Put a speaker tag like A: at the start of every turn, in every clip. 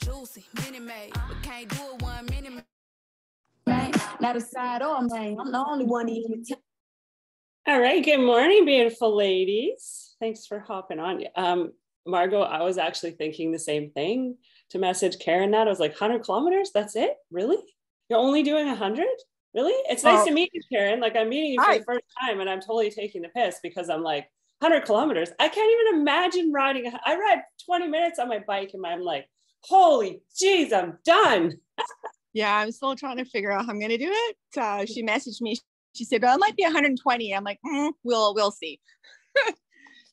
A: Juicy, mini made, but can't do it 1 minute. Man, not a side or man. I'm the only one in it.
B: All right. Good morning, beautiful ladies. Thanks for hopping on. Margot, I was actually thinking the same thing to message Karen that. I was like, 100 kilometers? That's it? Really? You're only doing 100? Really? It's nice to meet you, Karen. Like, I'm meeting you for the first time and I'm totally taking the piss because I'm like, 100 kilometers. I can't even imagine riding. I ride 20 minutes on my bike and I'm like, holy geez, I'm done.
C: Yeah, I'm still trying to figure out how I'm going to do it. She messaged me. She said, well, it might be 120. I'm like, we'll see.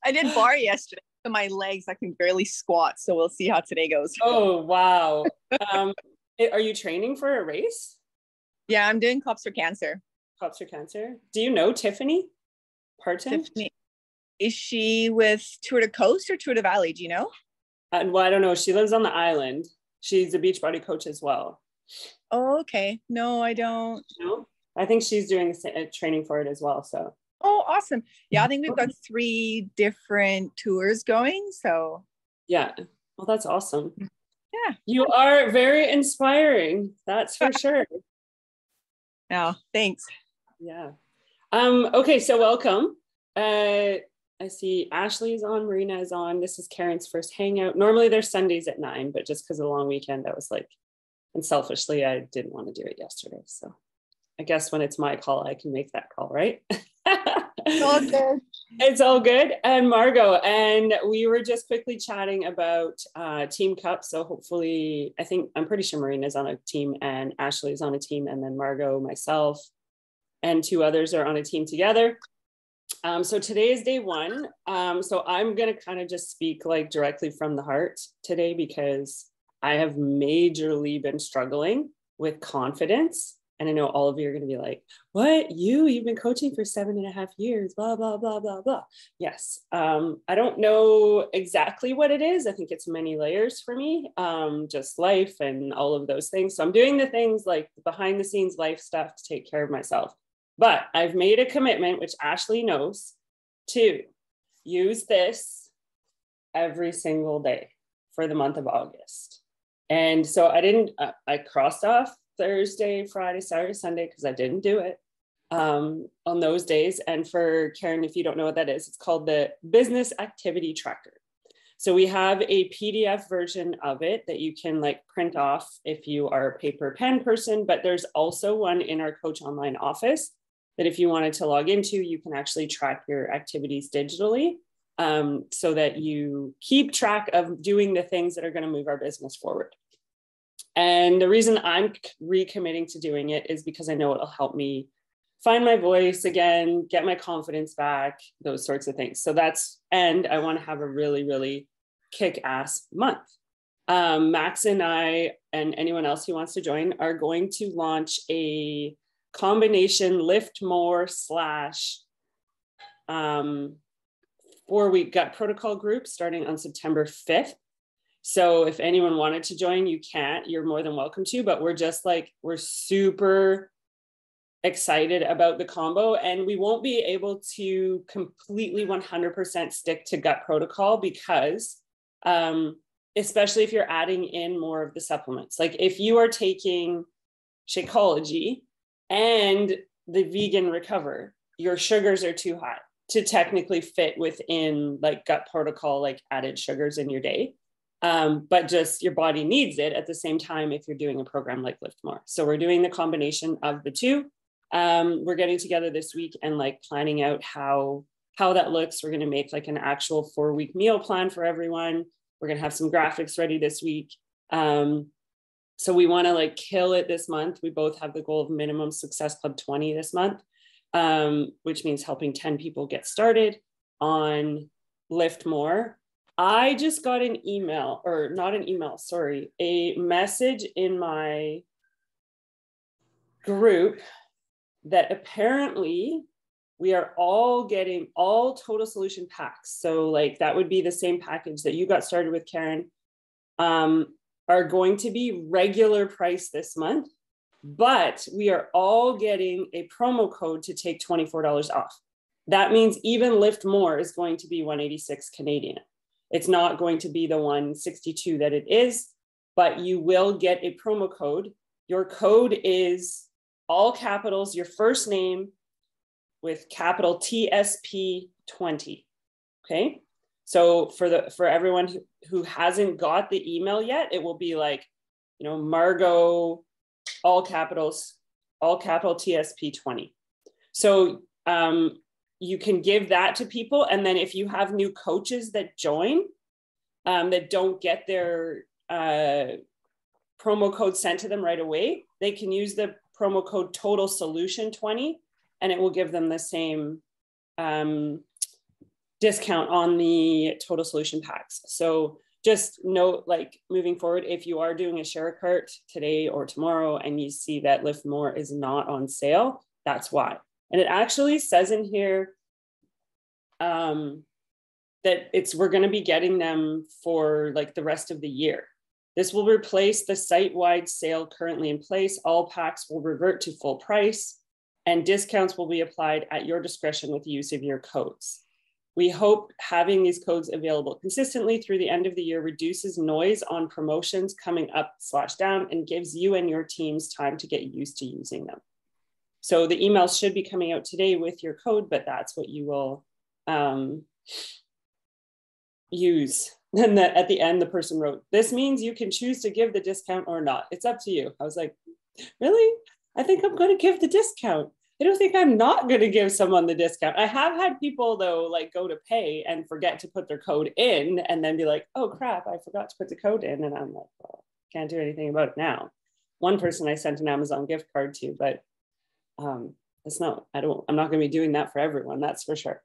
C: I did bar yesterday. So my legs, I can barely squat. So we'll see how today goes.
B: Oh, wow. Are you training for a race?
C: Yeah, I'm doing Cops for Cancer.
B: Cops for Cancer. Do you know Tiffany Parton?
C: Tiffany. Is she with Tour de Coast or Tour de Valley? Do you know?
B: Well, I don't know. She lives on the island. She's a Beachbody coach as well.
C: Oh, okay. No, I don't.
B: No? I think she's doing training for it as well. So.
C: Oh, awesome. Yeah, I think we've got 3 different tours going. So.
B: Yeah. Well, that's awesome.
C: Yeah.
B: You are very inspiring. That's for sure.
C: Yeah. Thanks.
B: Yeah. Okay. So welcome. I see Ashley is on, Marina is on. This is Karen's first hangout. Normally they're Sundays at 9, but just because of the long weekend, I was like, and selfishly, I didn't want to do it yesterday. So I guess when it's my call, I can make that call, right?
C: It's all good.
B: It's all good. And Margot, and we were just quickly chatting about Team Cup. So hopefully, I'm pretty sure Marina's on a team and Ashley's on a team. And then Margot, myself, and 2 others are on a team together. So today is day 1. So I'm going to kind of just speak like directly from the heart today because I have majorly been struggling with confidence. And I know all of you are going to be like, what? You've been coaching for 7.5 years, blah, blah, blah, blah, blah. Yes. I don't know exactly what it is. I think it's many layers for me, just life and all of those things. So I'm doing the things like behind the scenes life stuff to take care of myself. But I've made a commitment, which Ashley knows, to use this every single day for the month of August. And so I crossed off Thursday, Friday, Saturday, Sunday, because I didn't do it on those days. And for Karen, if you don't know what that is, it's called the Business Activity Tracker. So we have a PDF version of it that you can like print off if you are a paper pen person, but there's also one in our Coach Online office that if you wanted to log into, you can actually track your activities digitally so that you keep track of doing the things that are going to move our business forward. And the reason I'm recommitting to doing it is because I know it'll help me find my voice again, get my confidence back, those sorts of things. So and I want to have a really, really kick-ass month. Max and I, and anyone else who wants to join, are going to launch a combination lift more / 4-week gut protocol group starting on September 5th. So if anyone wanted to join, you can't, you're more than welcome to, but we're super excited about the combo, and we won't be able to completely 100% stick to gut protocol because, especially if you're adding in more of the supplements, like if you are taking Shakeology and the vegan recover, your sugars are too high to technically fit within like gut protocol, like added sugars in your day. But just your body needs it at the same time if you're doing a program like Lift More. So we're doing the combination of the 2. We're getting together this week and like planning out how that looks. We're going to make like an actual 4-week meal plan for everyone. We're going to have some graphics ready this week. So we want to like kill it this month. We both have the goal of minimum success club 20 this month, which means helping 10 people get started on Lift More. I just got an email, or not an email, sorry, a message in my group that apparently we are all getting all total solution packs. So like that would be the same package that you got started with, Karen, are going to be regular price this month, but we are all getting a promo code to take $24 off. That means even Lift More is going to be $186 Canadian. It's not going to be the 162 that it is, but you will get a promo code. Your code is all capitals, your first name with capital TSP20. Okay. So for everyone who hasn't got the email yet, it will be like, Margot, all capitals, all capital TSP20. So you can give that to people. And then if you have new coaches that join, that don't get their promo code sent to them right away, they can use the promo code Total Solution 20, and it will give them the same discount on the Total Solution packs. So just note, like, moving forward, if you are doing a share cart today or tomorrow and you see that Lift More is not on sale, that's why. And it actually says in here that we're going to be getting them for like the rest of the year. This will replace the site-wide sale currently in place. All packs will revert to full price, and discounts will be applied at your discretion with the use of your codes. We hope having these codes available consistently through the end of the year reduces noise on promotions coming up/down and gives you and your teams time to get used to using them. So the emails should be coming out today with your code, but that's what you will use. Then at the end, the person wrote, "This means you can choose to give the discount or not. It's up to you." I was like, really? I think I'm going to give the discount. I don't think I'm not going to give someone the discount. I have had people, though, like go to pay and forget to put their code in and then be like, "Oh crap, I forgot to put the code in." And I'm like, well, can't do anything about it now. One person I sent an Amazon gift card to, but it's not, I'm not going to be doing that for everyone. That's for sure.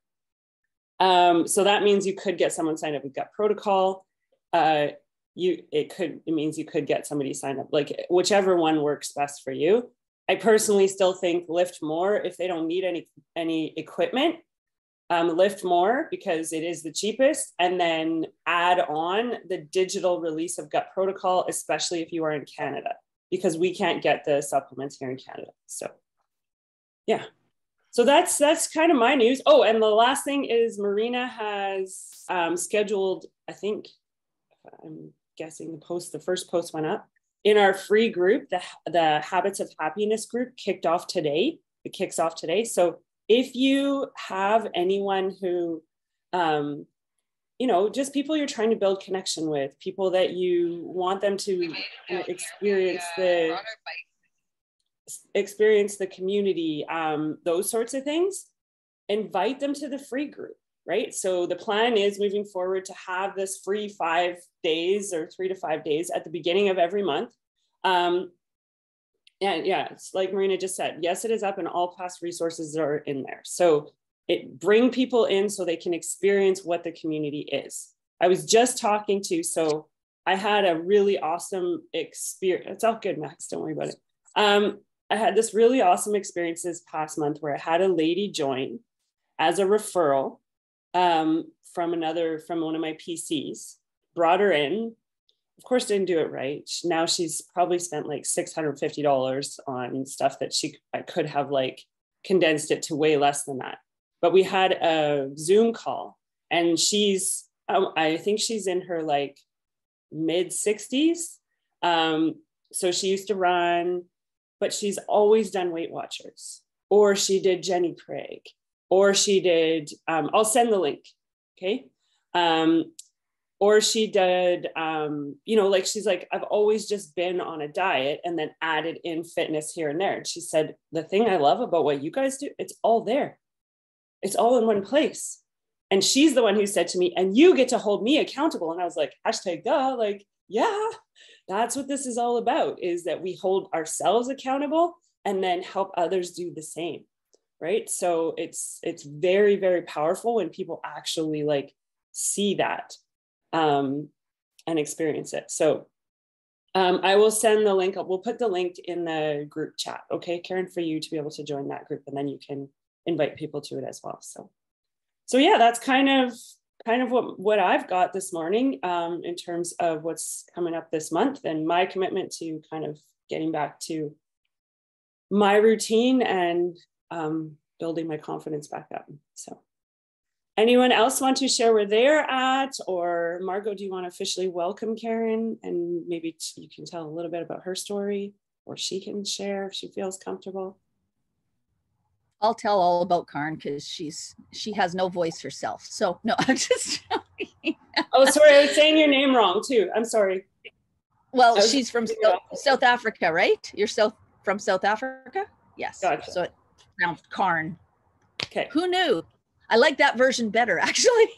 B: So that means you could get someone signed up with Gut Protocol. It means you could get somebody signed up, like whichever one works best for you. I personally still think Lift More, if they don't need any equipment, Lift More because it is the cheapest, and then add on the digital release of Gut Protocol, especially if you are in Canada, because we can't get the supplements here in Canada. So yeah. So that's kind of my news. Oh, and the last thing is Marina has scheduled, I think, I'm guessing the first post went up, in our free group, the Habits of Happiness group kicked off today. It kicks off today. So if you have anyone who, just people you're trying to build connection with, people that you want them to experience the community, those sorts of things, invite them to the free group, right? So the plan is moving forward to have this free 5 days or 3 to 5 days at the beginning of every month. And yeah, it's like Marina just said, yes, it is up and all past resources are in there. So bring people in so they can experience what the community is. I was just talking to, so I had a really awesome experience. It's all good, Max, don't worry about it. I had this really awesome experience this past month where I had a lady join as a referral from one of my PCs, brought her in, of course, didn't do it right. Now she's probably spent like $650 on stuff that I could have like condensed it to way less than that. But we had a Zoom call and I think she's in her like mid 60s. So she used to run, but she's always done Weight Watchers, or she did Jenny Craig, or she did, I'll send the link, okay? Or she did, like she's like, I've always just been on a diet and then added in fitness here and there. And she said, the thing I love about what you guys do, it's all there. It's all in one place. And she's the one who said to me, and you get to hold me accountable. And I was like, #duh, like, yeah, that's what this is all about, is that we hold ourselves accountable and then help others do the same, right? So it's very, very powerful when people actually like see that and experience it. So I will send the link. We'll put the link in the group chat, okay, Karen, for you to be able to join that group, and then you can invite people to it as well. So yeah, that's kind of what I've got this morning in terms of what's coming up this month and my commitment to kind of getting back to my routine and building my confidence back up. So Anyone else want to share where they're at? Or Margot, do you want to officially welcome Karen? And maybe you can tell a little bit about her story, or she can share if she feels comfortable.
D: I'll tell all about Karen because she has no voice herself. So no, I'm just joking.
B: Oh, sorry, I was saying your name wrong too. I'm sorry.
D: Well, she's from South Africa, right? You're from South Africa? Yes.
B: Gotcha.
D: So it's pronounced Karen.
B: Okay.
D: Who knew? I like that version better, actually.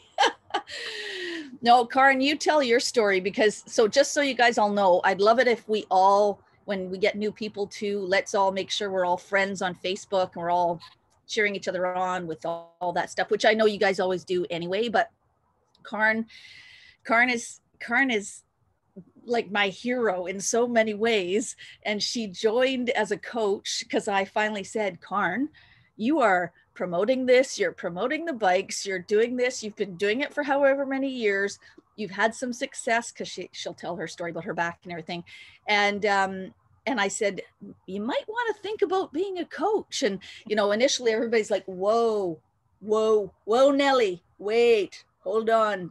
D: No, Karen, you tell your story because, so just so you guys all know, I'd love it if we all, when we get new people too, let's all make sure we're all friends on Facebook and we're all cheering each other on with all that stuff, which I know you guys always do anyway, but Karen is like my hero in so many ways. And she joined as a coach because I finally said, Karen, you are promoting this, you're promoting the bikes, you're doing this, you've been doing it for however many years, you've had some success, because she'll tell her story about her back and everything. And I said, you might want to think about being a coach. And, you know, initially everybody's like, whoa, Nelly, wait, hold on.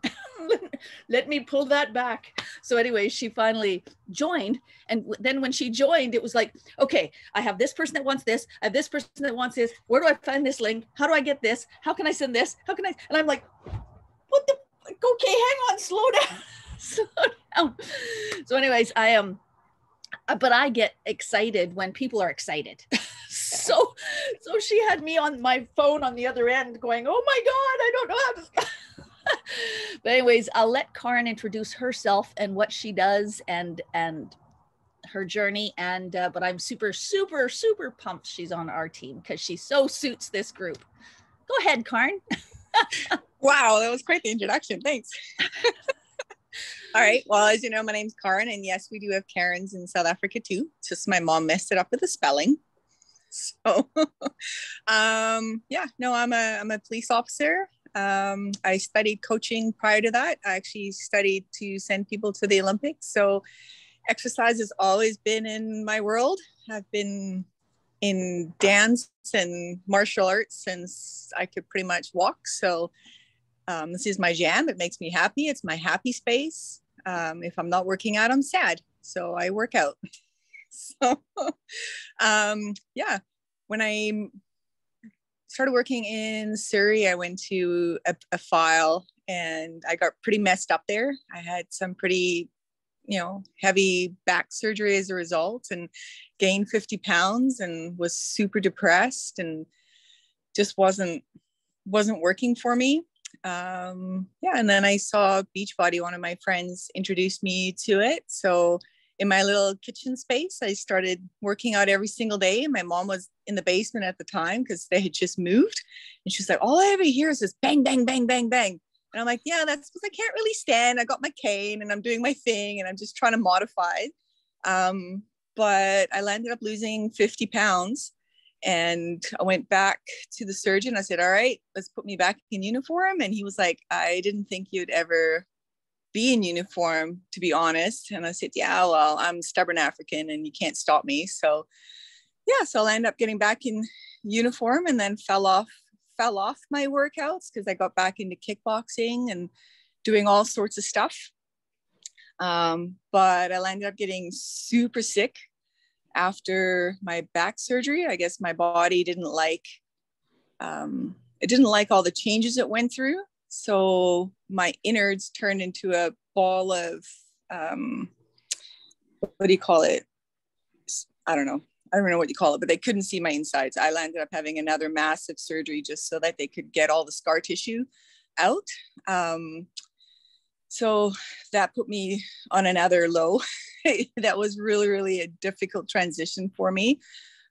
D: Let me pull that back. So anyway, she finally joined. And then when she joined, it was like, okay, I have this person that wants this. I have this person that wants this. Where do I find this link? How do I get this? How can I send this? How can I? And I'm like, what the? Okay, hang on, slow down. Slow down. So anyways, but I get excited when people are excited. So she had me on my phone on the other end going, oh my God, I don't know how to. But anyways, I'll let Karen introduce herself and what she does and her journey. And but I'm super pumped she's on our team because she so suits this group. Go ahead, Karen.
C: Wow, that was quite the introduction. Thanks. All right. Well, as you know, my name's Karen, and yes, we do have Karens in South Africa too. It's just my mom messed it up with the spelling. So, yeah, no, I'm a police officer. I studied coaching prior to that. I actually studied to send people to the Olympics. So exercise has always been in my world. I've been in dance and martial arts since I could pretty much walk. So this is my jam. It makes me happy. It's my happy space. If I'm not working out, I'm sad. So I work out. So yeah, when I started working in Surrey, I went to a file and I got pretty messed up there. I had some pretty, heavy back surgery as a result and gained 50 pounds and was super depressed and just wasn't working for me. Yeah. And then I saw Beachbody. One of my friends introduced me to it. So in my little kitchen space, I started working out every single day. My mom was in the basement at the time because they had just moved. And she's like, all I ever hear is this bang, bang, bang, bang, bang. And I'm like, yeah, that's because I can't really stand. I got my cane and I'm doing my thing and I'm just trying to modify. But I landed up losing 50 pounds. And I went back to the surgeon. I said, all right, let's put me back in uniform. And he was like, I didn't think you'd ever be in uniform, to be honest. And I said, yeah, well, I'm stubborn African and you can't stop me. So yeah, so I ended up getting back in uniform and then fell off my workouts because I got back into kickboxing and doing all sorts of stuff. But I ended up getting super sick after my back surgery. I guess my body didn't like all the changes it went through. So my innards turned into a ball of, what do you call it? I don't know what you call it, but they couldn't see my insides. I ended up having another massive surgery just so that they could get all the scar tissue out. So that put me on another low. That was really, really a difficult transition for me.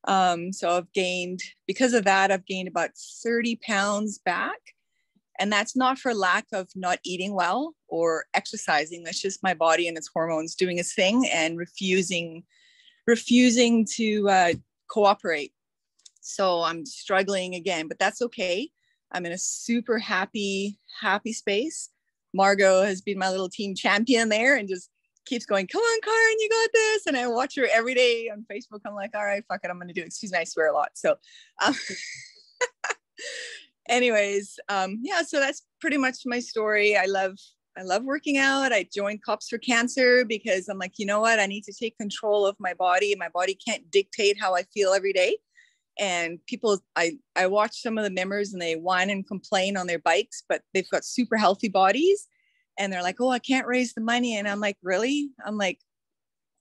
C: So because of that, I've gained about 30 pounds back. And that's not for lack of not eating well or exercising. That's just my body and its hormones doing its thing and refusing to cooperate. So I'm struggling again, but that's okay. I'm in a super happy space. Margot has been my little team champion there and just keeps going, come on, Karen, you got this. And I watch her every day on Facebook. I'm like, all right, fuck it, I'm going to do it. Excuse me, I swear a lot. So anyways, yeah, so that's pretty much my story. I love working out. I joined Cops for Cancer because I'm like, you know what? I need to take control of my body. My body can't dictate how I feel every day. And people, I watch some of the members and they whine and complain on their bikes, but they've got super healthy bodies. And they're like, oh, I can't raise the money. And I'm like, really? I'm like,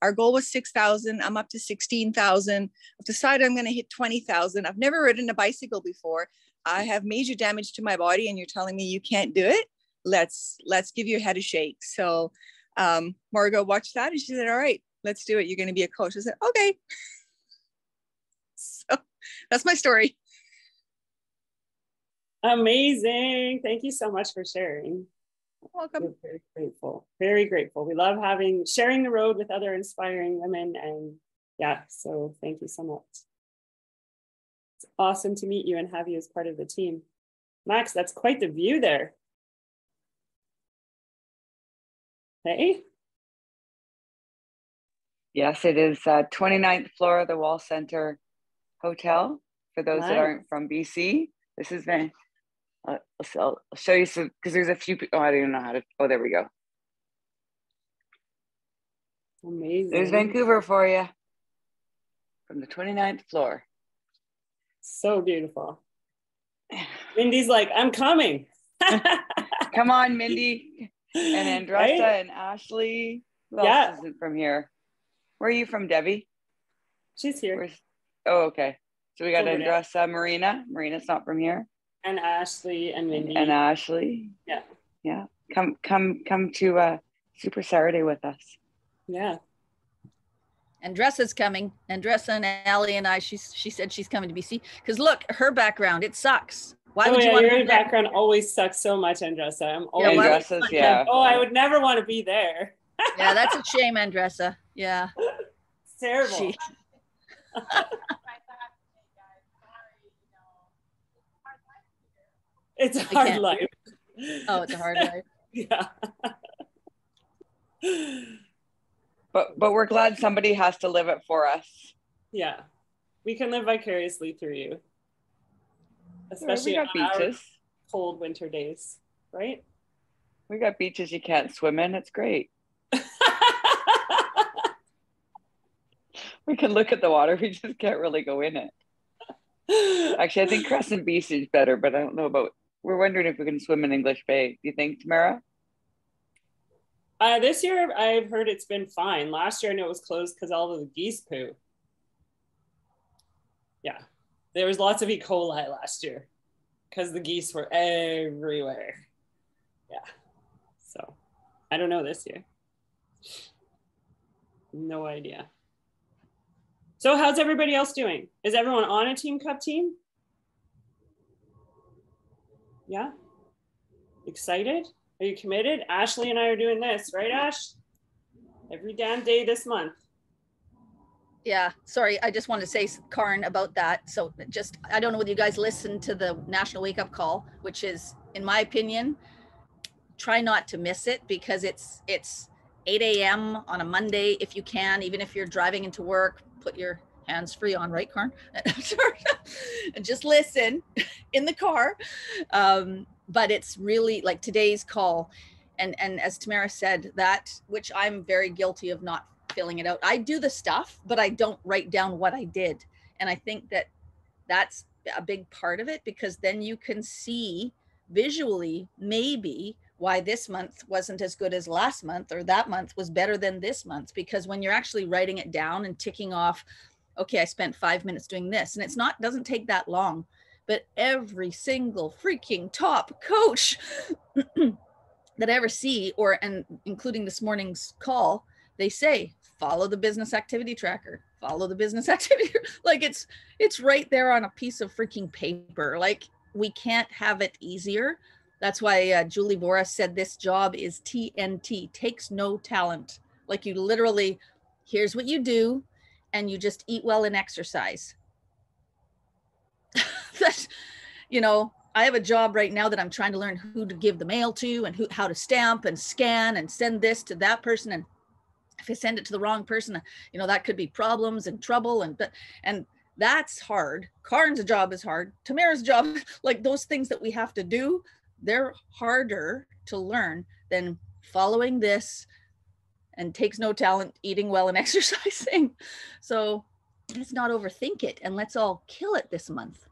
C: our goal was 6,000. I'm up to 16,000. I've decided I'm going to hit 20,000. I've never ridden a bicycle before. I have major damage to my body and you're telling me you can't do it. Let's give your head a shake. So Margot watched that and she said, all right, let's do it. You're going to be a coach. I said, okay. So that's my story.
B: Amazing. Thank you so much for sharing.
C: Welcome.
B: We're very grateful. Very grateful. We love sharing the road with other inspiring women. And yeah, so thank you so much. It's awesome to meet you and have you as part of the team. Max, that's quite the view there. Hey?
E: Yes, it is 29th floor of the Wall Center Hotel. For those that aren't from BC, this is I'll show you some, because there's a few people. Oh, I don't even know how to. Oh, there we go.
B: Amazing.
E: There's Vancouver for you from the 29th floor.
B: So beautiful. Mindy's like, I'm coming.
E: Come on, Mindy. And Andressa right? And Ashley. Who else isn't from here? Where are you from, Debbie?
B: She's here.
E: Oh, okay. So we got Andressa, Marina. Marina's not from here.
B: And Ashley and Mindy.
E: And Ashley.
B: Yeah.
E: Yeah. Come to Super Saturday with us.
B: Yeah.
D: Andressa's coming. Andressa and Allie and I, she said she's coming to BC. Because look, her background, it sucks. Why would you want
B: your background always sucks so much, Andressa. I'm always
E: Andressa's, yeah.
B: Oh, I would never want to be there.
D: Yeah, that's a shame, Andressa. Yeah.
B: It's terrible. It's a hard life.
D: Oh, it's a hard life.
B: Yeah.
E: But we're glad somebody has to live it for us.
B: Yeah. We can live vicariously through you. Especially on beaches. Cold winter days, right?
E: We got beaches you can't swim in. It's great. We can look at the water. We just can't really go in it. Actually, I think Crescent Beach is better, but I don't know about. We're wondering if we can swim in English Bay. Do you think, Tamara?
B: This year, I've heard it's been fine. Last year, I know it was closed because all of the geese poo. Yeah, there was lots of E. coli last year because the geese were everywhere. Yeah, so I don't know this year. No idea. So how's everybody else doing? Is everyone on a Team Cup team? Yeah? Excited? Are you committed? Ashley and I are doing this, right, Ash? Every damn day this month.
D: Yeah, sorry, I just wanted to say, Karin, about that. So just, I don't know whether you guys listened to the National Wake Up Call, which is, in my opinion, try not to miss it because it's 8 a.m. on a Monday, if you can, even if you're driving into work, put your hands free on, right, Karin? And just listen in the car. But it's really like today's call. And as Tamara said, that, which I'm very guilty of not filling it out. I do the stuff, but I don't write down what I did. And I think that that's a big part of it, because then you can see visually maybe why this month wasn't as good as last month, or that month was better than this month. Because when you're actually writing it down and ticking off, okay, I spent 5 minutes doing this, and it's not, doesn't take that long, but every single freaking top coach that I ever see, and including this morning's call, they say, follow the business activity tracker, follow the business activity. Like it's right there on a piece of freaking paper. Like, we can't have it easier. That's why Julie Vora said this job is TNT, takes no talent. Like, you literally, here's what you do, and you just eat well and exercise. That, you know, I have a job right now that I'm trying to learn who to give the mail to, and how to stamp and scan and send this to that person. And if I send it to the wrong person, you know, that could be problems and trouble. And That's hard. Karen's job is hard. Tamara's job, like those things that we have to do, they're harder to learn than following this, and takes no talent, eating well and exercising. So let's not overthink it, and let's all kill it this month.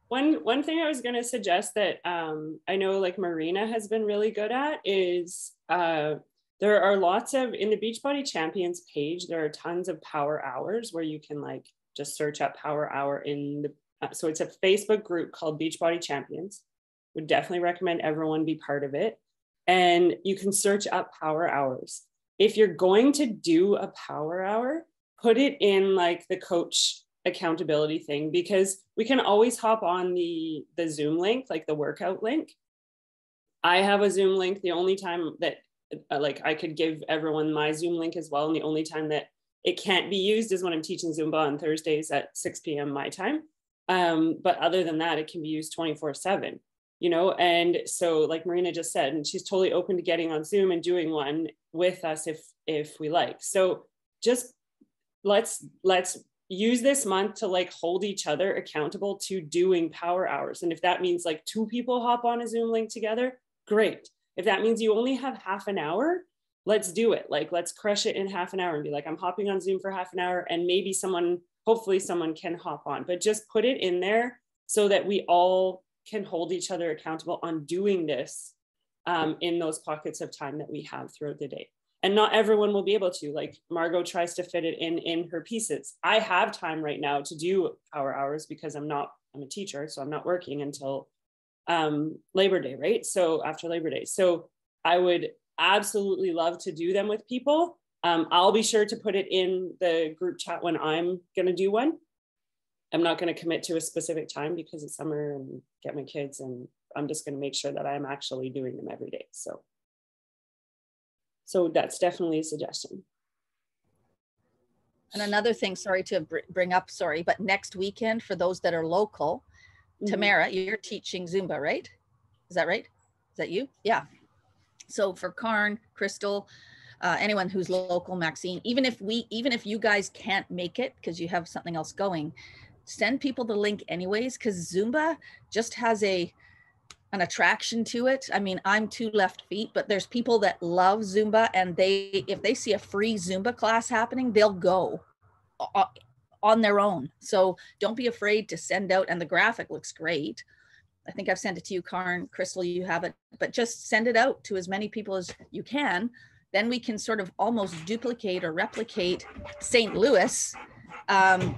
B: One thing I was going to suggest that I know like Marina has been really good at is there are lots of, in the Beachbody Champions page, there are tons of power hours where you can like just search up power hour in the, so it's a Facebook group called Beachbody Champions. Would definitely recommend everyone be part of it. And you can search up power hours. If you're going to do a power hour, put it in like the coach accountability thing, because we can always hop on the Zoom link, like the workout link. I have a Zoom link. The only time that like I could give everyone my Zoom link as well. And the only time that it can't be used is when I'm teaching Zumba on Thursdays at 6 p.m. my time. But other than that, it can be used 24/7, you know? And so like Marina just said, and she's totally open to getting on Zoom and doing one with us if we like. So just let's use this month to like hold each other accountable to doing power hours. And if that means like 2 people hop on a Zoom link together, great. If that means you only have half an hour, let's do it. Like, let's crush it in half an hour and be like, I'm hopping on Zoom for half an hour, and maybe hopefully someone can hop on, but just put it in there so that we all can hold each other accountable on doing this in those pockets of time that we have throughout the day. And not everyone will be able to, like Margot tries to fit it in her pieces. I have time right now to do power hours because I'm a teacher, so I'm not working until Labor Day, right? So after Labor Day. So I would absolutely love to do them with people. I'll be sure to put it in the group chat when I'm going to do one. I'm not going to commit to a specific time because it's summer and get my kids, and I'm just going to make sure that I'm actually doing them every day. So that's definitely a suggestion.
D: And another thing, sorry to bring up, but next weekend for those that are local, Tamara, you're teaching Zumba, right? Is that right? Is that you? Yeah. So for Karen, Crystal, anyone who's local, Maxine, even if you guys can't make it because you have something else going, send people the link anyways, because Zumba just has an attraction to it. I mean, I'm 2 left feet, but there's people that love Zumba, and if they see a free Zumba class happening, they'll go on their own. So don't be afraid to send out, and the graphic looks great. I think I've sent it to you, Karen, Crystal, you have it, but just send it out to as many people as you can. Then we can sort of almost duplicate or replicate St. Louis,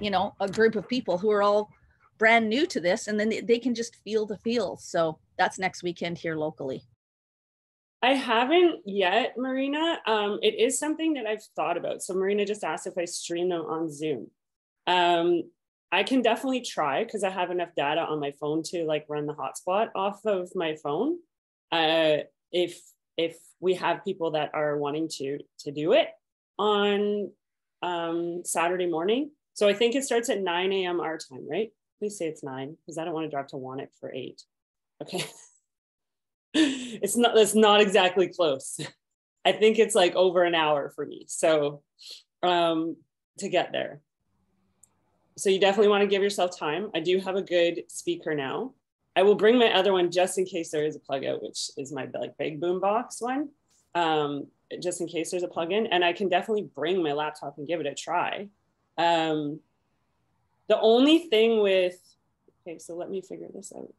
D: you know, a group of people who are all brand new to this, and then they can just feel the feels. So that's next weekend here locally.
B: I haven't yet, Marina. It is something that I've thought about. So Marina just asked if I stream them on Zoom. I can definitely try because I have enough data on my phone to like run the hotspot off of my phone. If we have people that are wanting to do it on Saturday morning. So I think it starts at 9 a.m. our time, right? Please say it's 9 because I don't want to drive to Wannet for 8. Okay. It's not exactly close. I think it's like over an hour for me. So to get there. So you definitely want to give yourself time. I do have a good speaker now. I will bring my other one just in case there is a plug out, which is my like big boom box one, just in case there's a plug-in. And I can definitely bring my laptop and give it a try. The only thing with, okay, so let me figure this out.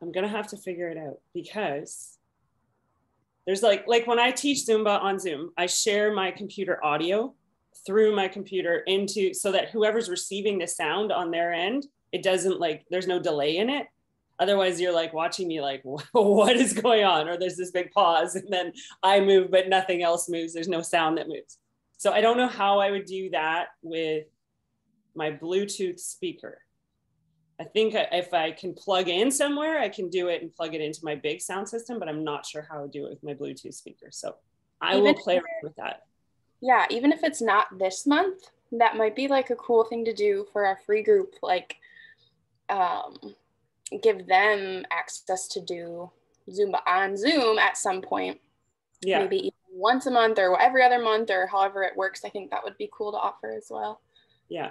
B: I'm gonna have to figure it out because there's like when I teach Zumba on Zoom, I share my computer audio through my computer so that whoever's receiving the sound on their end, it doesn't like, there's no delay in it. Otherwise you're like watching me like, what is going on? Or there's this big pause and then I move, but nothing else moves. There's no sound that moves. So I don't know how I would do that with my Bluetooth speaker. I think if I can plug in somewhere, I can do it and plug it into my big sound system, but I'm not sure how I would do it with my Bluetooth speaker. So I will play around with that.
F: Yeah, even if it's not this month, that might be like a cool thing to do for our free group, like give them access to do Zumba on Zoom at some point. Yeah. Maybe even once a month or every other month or however it works, I think that would be cool to offer as well.
B: Yeah.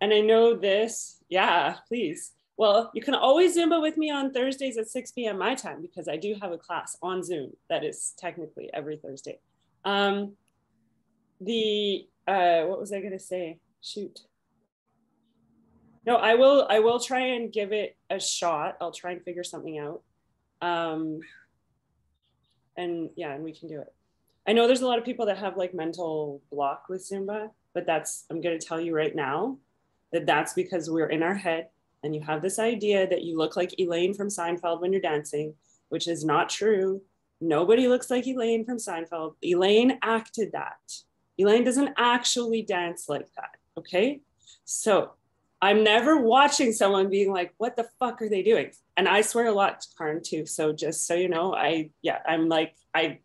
B: And I know this, yeah, please. Well, you can always Zumba with me on Thursdays at 6 p.m. my time, because I do have a class on Zoom that is technically every Thursday. What was I going to say? Shoot. No, I will try and give it a shot. I'll try and figure something out. And yeah, and we can do it. I know there's a lot of people that have like mental block with Zumba, but I'm going to tell you right now that that's because we're in our head, and you have this idea that you look like Elaine from Seinfeld when you're dancing, which is not true. Nobody looks like Elaine from Seinfeld. Elaine acted that. Elaine doesn't actually dance like that, okay? So I'm never watching someone being like, what the fuck are they doing? And I swear a lot, Karin, too. So just so you know,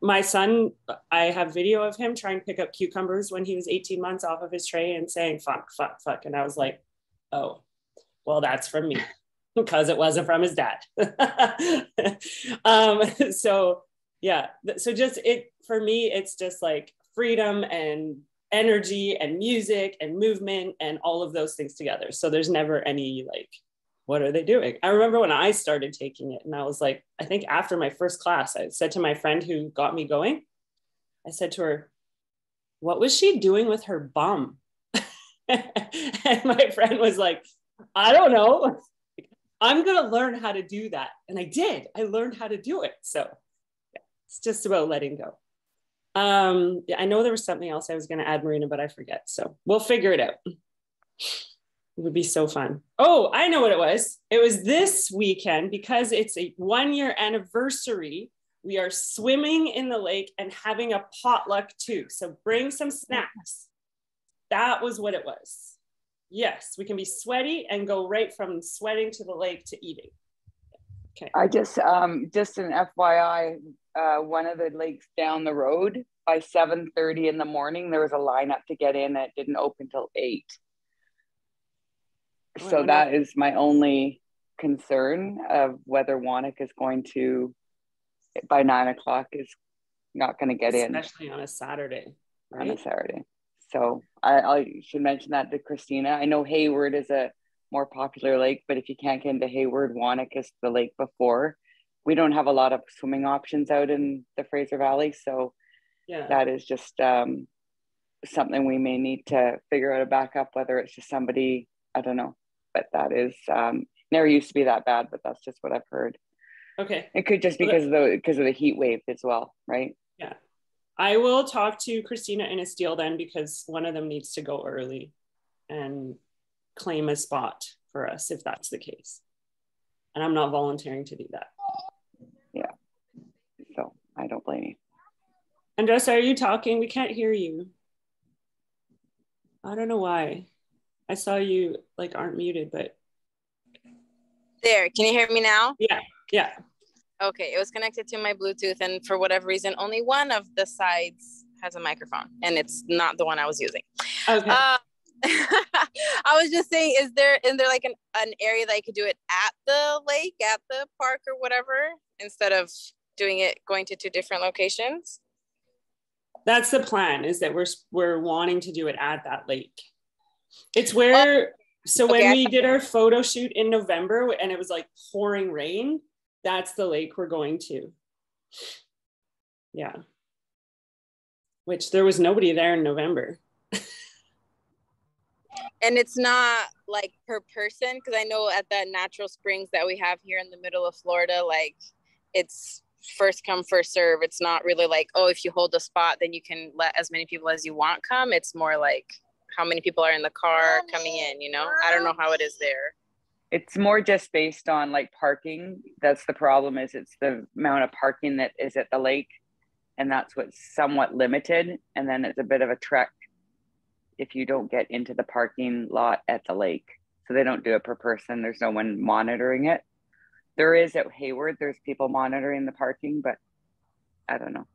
B: my son, I have video of him trying to pick up cucumbers when he was 18 months off of his tray and saying, fuck, fuck, fuck. And I was like, oh, well, that's from me, because it wasn't from his dad. So yeah, so just for me, it's just like freedom and energy and music and movement and all of those things together. So there's never any like, what are they doing? I remember when I started taking it, and I was like, I think after my first class, I said to my friend who got me going, I said to her, what was she doing with her bum? And my friend was like, I don't know. I'm going to learn how to do that. And I did. I learned how to do it. So yeah, it's just about letting go. Yeah, I know there was something else I was going to add, Marina, but I forget. So we'll figure it out. It would be so fun. Oh, I know what it was. It was this weekend, because it's a 1-year anniversary. We are swimming in the lake and having a potluck too. So bring some snacks. That was what it was. Yes, we can be sweaty and go right from sweating to the lake to eating. Okay.
E: I just an FYI, one of the lakes down the road, by 7:30 in the morning, there was a lineup to get in that didn't open till 8. So that is my only concern of whether 1aug is going to, by 9 o'clock, is not going to get in.
B: Especially on a Saturday, right?
E: On a Saturday. So I should mention that to Christina. I know Hayward is a more popular lake, but if you can't get into Hayward, 1aug is the lake before. We don't have a lot of swimming options out in the Fraser Valley. So yeah, that is just something we may need to figure out a backup, whether it's just somebody, I don't know. But that is, never used to be that bad, but that's just what I've heard.
B: Okay.
E: It could just be because of the heat wave as well, right?
B: Yeah. I will talk to Christina and Estelle then, because one of them needs to go early and claim a spot for us if that's the case. And I'm not volunteering to do that.
E: Yeah. So I don't blame you.
B: Andressa, are you talking? We can't hear you. I don't know why. I saw you like aren't muted, but.
G: There, can you hear me now?
B: Yeah, yeah.
G: Okay, it was connected to my Bluetooth, and for whatever reason, only one of the sides has a microphone, and it's not the one I was using.
B: Okay.
G: I was just saying, is there like an area that I could do it at the lake, at the park or whatever, instead of going to 2 different locations?
B: That's the plan, is that we're wanting to do it at that lake. It's where, when we did our photo shoot in November and it was like pouring rain, that's the lake we're going to. Yeah. Which there was nobody there in November.
G: And it's not like per person, because I know at the natural springs that we have here in the middle of Florida, like it's first come, first serve. It's not really like, oh, if you hold the spot, then you can let as many people as you want come. It's more like how many people are in the car coming in, you know? I don't know how it is there.
E: It's more just based on like parking. That's the problem, is it's the amount of parking that is at the lake. And that's what's somewhat limited. And then it's a bit of a trek if you don't get into the parking lot at the lake. So they don't do it per person. There's no one monitoring it. There is at Hayward, there's people monitoring the parking, but I don't know.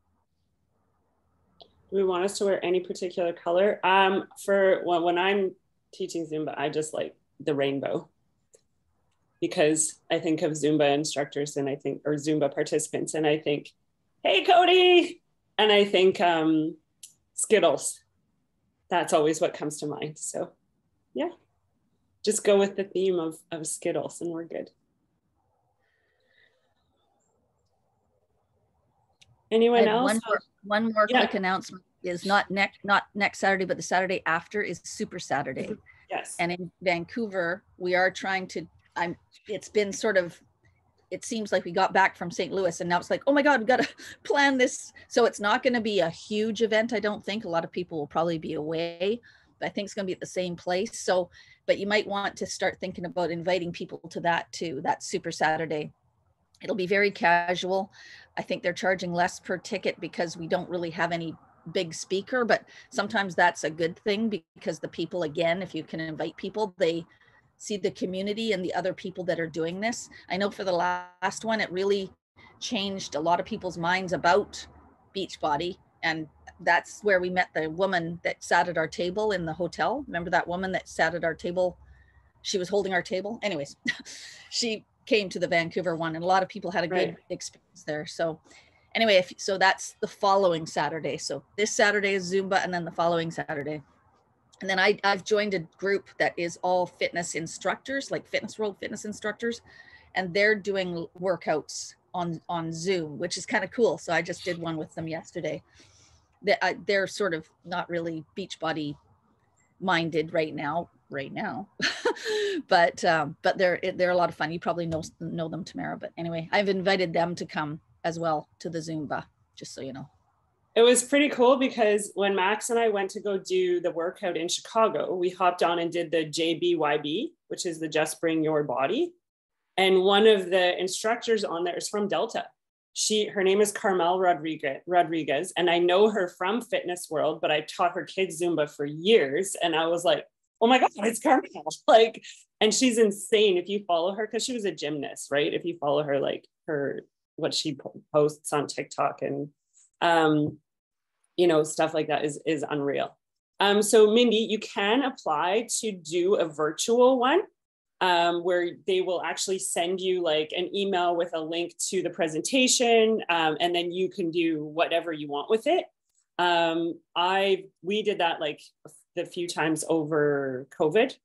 B: Do we want us to wear any particular color? When I'm teaching Zumba, I just like the rainbow, because I think of Zumba instructors or Zumba participants, and I think, hey, Cody, And I think Skittles. That's always what comes to mind. So yeah, just go with the theme of Skittles and we're good. Anyone else?
D: One more quick announcement is not next Saturday, but the Saturday after is Super Saturday.
B: Yes.
D: And in Vancouver, we are trying to, it's been sort of, it seems like we got back from St. Louis and now it's like, oh my God, we've got to plan this. So it's not going to be a huge event. I don't think a lot of people will probably be away, but I think it's going to be at the same place. So, but you might want to start thinking about inviting people to that too, that Super Saturday. It'll be very casual. I think they're charging less per ticket because we don't really have any big speaker, but sometimes that's a good thing because the people, again, if you can invite people, they see the community and the other people that are doing this. I know for the last one, it really changed a lot of people's minds about Beachbody. And that's where we met the woman that sat at our table in the hotel. Remember that woman that sat at our table? She was holding our table. Anyways, she came to the Vancouver one and a lot of people had a good experience there. So anyway, so that's the following Saturday. So this Saturday is Zumba and then the following Saturday. And then I've joined a group that is all fitness instructors, like Fitness World fitness instructors, and they're doing workouts on Zoom, which is kind of cool. So I just did one with them yesterday. They're sort of not really Beachbody minded right now, but they're a lot of fun. You probably know them, Tamara. But anyway, I've invited them to come as well to the Zumba, just so you know.
B: It was pretty cool because when Max and I went to go do the workout in Chicago, we hopped on and did the JBYB, which is the Just Bring Your Body. And one of the instructors on there is from Delta. Her name is Carmel Rodriguez, and I know her from Fitness World, but I taught her kids Zumba for years. And I was like, oh my God, it's Carmel. Like, and she's insane. If you follow her, because she was a gymnast, right? If you follow her, like what she posts on TikTok and stuff like that is unreal. So Mindy, you can apply to do a virtual one where they will actually send you like an email with a link to the presentation, and then you can do whatever you want with it. We did that like the few times over COVID.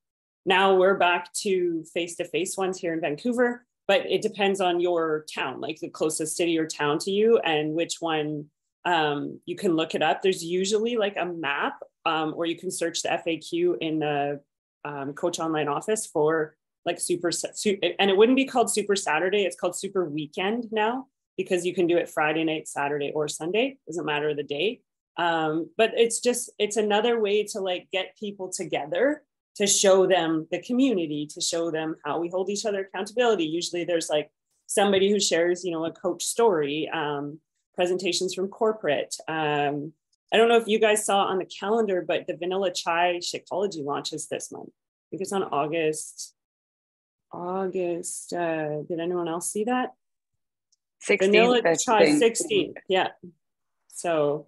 B: Now we're back to face-to-face ones here in Vancouver, but it depends on your town, like the closest city or town to you and which one. You can look it up. There's usually like a map, or you can search the FAQ in the Coach Online office for like and it wouldn't be called Super Saturday. It's called Super Weekend now because you can do it Friday night, Saturday, or Sunday. Doesn't matter the day. But it's another way to like get people together to show them the community, to show them how we hold each other accountability. Usually there's like somebody who shares, a coach story, presentations from corporate. I don't know if you guys saw on the calendar, but the Vanilla Chai Shakeology launches this month. I think it's on August. Did anyone else see that?
E: 16th.
B: Vanilla Chai 16th. Yeah. So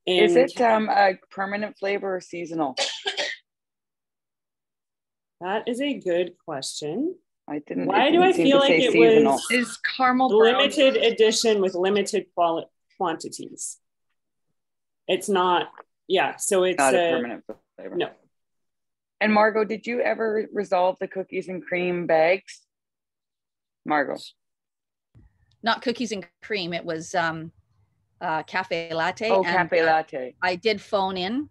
E: is it a permanent flavor or seasonal?
B: That is a good question.
E: Why do I feel like it seasonal.
C: Is caramel
B: limited edition with limited quantities? It's not. Yeah. So it's
E: not a permanent flavor.
B: No.
E: And Margot, did you ever resolve the cookies and cream bags? Margot.
D: Not cookies and cream. It was cafe latte.
E: Oh, cafe latte.
D: I did phone in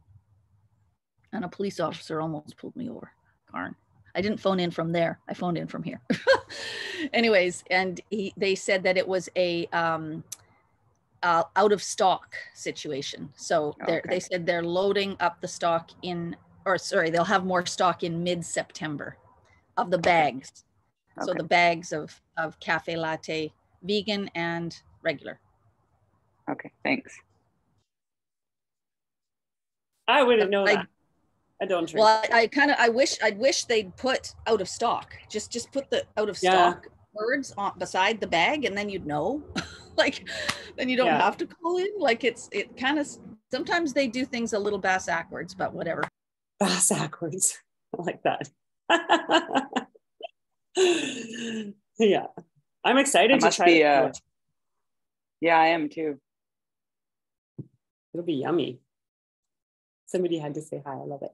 D: and a police officer almost pulled me over. Darn. I didn't phone in from there. I phoned in from here. Anyways, and they said that it was a out of stock situation. So they said they're loading up the stock they'll have more stock in mid-September of the bags. Okay. So the bags of cafe latte, vegan and regular.
E: Okay, thanks.
B: I wouldn't know that. I don't drink.
D: Well, I'd wish they'd put out of stock. Just put the out of stock words on beside the bag, and then you'd know. Like, then you don't have to call in. Like it kind of sometimes they do things a little bass-ackwards, but whatever.
B: Bass-ackwards, I like that. Yeah, I'm excited to try it.
E: Yeah, I am too.
B: It'll be yummy. Somebody had to say hi. I love it.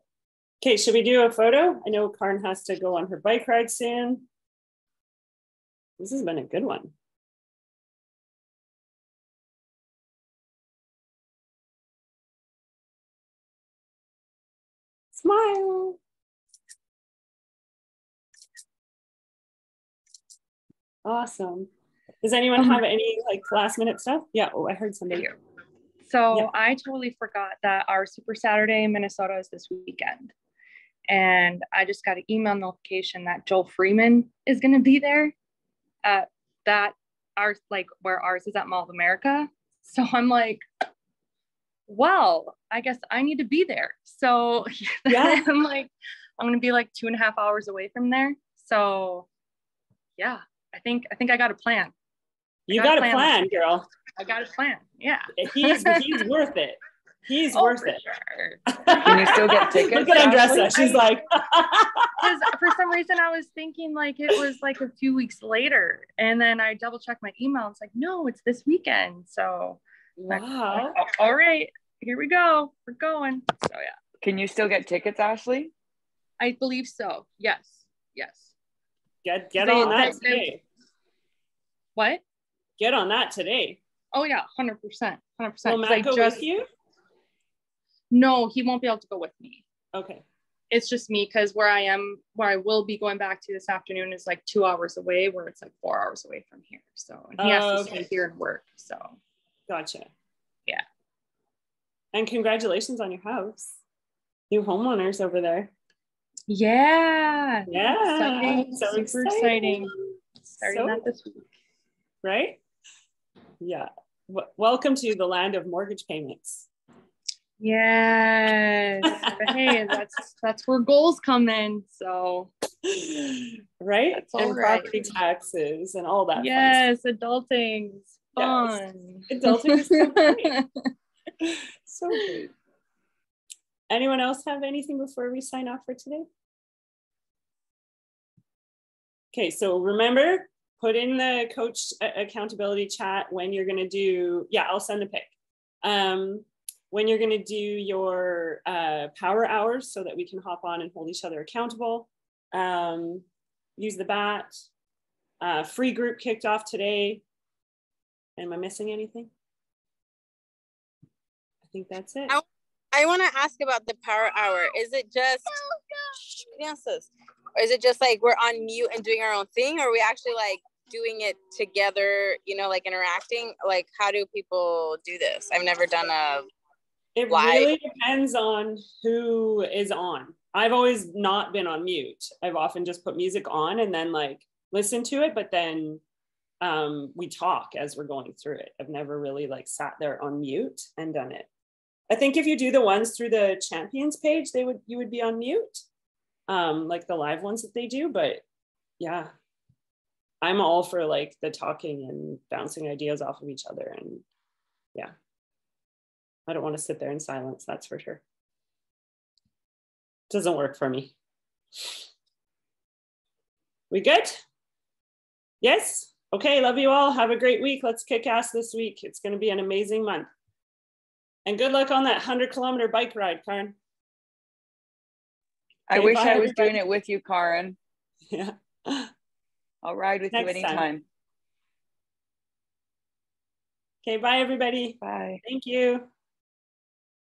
B: Okay, should we do a photo? I know Karen has to go on her bike ride soon. This has been a good one. Smile. Awesome. Does anyone have any like last minute stuff? Yeah, oh, I heard somebody.
H: So
B: yeah.
H: I totally forgot that our Super Saturday in Minnesota is this weekend. And I just got an email notification that Joel Freeman is going to be there at that ours, like where ours is at Mall of America. So I'm like, well, I guess I need to be there. So yeah, I'm like, I'm going to be like 2.5 hours away from there. So yeah, I think I got a plan.
B: You got a plan, girl.
H: I got a plan. Yeah.
B: He's worth it. He's worth it.
H: Sure.
E: Can you still get tickets?
B: Look at Andressa. She's like,
H: because for some reason I was thinking like it was like a few weeks later, and then I double checked my email. It's like, no, it's this weekend. So
B: wow.
H: Like, all right, here we go. We're going. So yeah.
E: Can you still get tickets, Ashley?
H: I believe so. Yes.
B: Get on that today.
H: What?
B: Get on that today.
H: Oh yeah, 100%. 100%.
B: Will Matt go with you?
H: No, he won't be able to go with me.
B: Okay.
H: It's just me, because where I will be going back to this afternoon is like 2 hours away, where it's like 4 hours away from here. So and he has to stay here and work. So
B: gotcha.
H: Yeah.
B: And congratulations on your house. New homeowners over there.
H: Yeah.
B: Yeah.
H: So super exciting. Starting that this week.
B: Right? Yeah. Welcome to the land of mortgage payments.
H: Yes. But hey, that's where goals come in. So
B: right?
H: That's all
B: and
H: right.
B: Property taxes and all that.
H: Yes, adulting's fun.
B: Yes. Adulting is so great. So great. Anyone else have anything before we sign off for today? Okay, so remember, put in the coach accountability chat when you're going to do, I'll send a pic. When you're going to do your power hours so that we can hop on and hold each other accountable. Use the bat. Free group kicked off today. Am I missing anything? I think that's it.
G: I want to ask about the power hour. Is it just, or is it just like we're on mute and doing our own thing? Or are we actually like doing it together, like interacting? Like, how do people do this? I've never done a
B: It
G: live.
B: really depends on who is on. I've always not been on mute. I've often just put music on and then like listen to it, but then we talk as we're going through it. I've never really like sat there on mute and done it. I think if you do the ones through the champions page, you would be on mute, like the live ones that they do. But yeah, I'm all for like the talking and bouncing ideas off of each other. And yeah, I don't want to sit there in silence. That's for sure. Doesn't work for me. We good? Yes? Okay, love you all. Have a great week. Let's kick ass this week. It's going to be an amazing month. And good luck on that 100-kilometer bike ride, Karen.
E: I wish I was doing it with you, Karen.
B: Yeah.
E: I'll ride with you anytime.
B: Okay, bye, everybody.
E: Bye.
B: Thank you.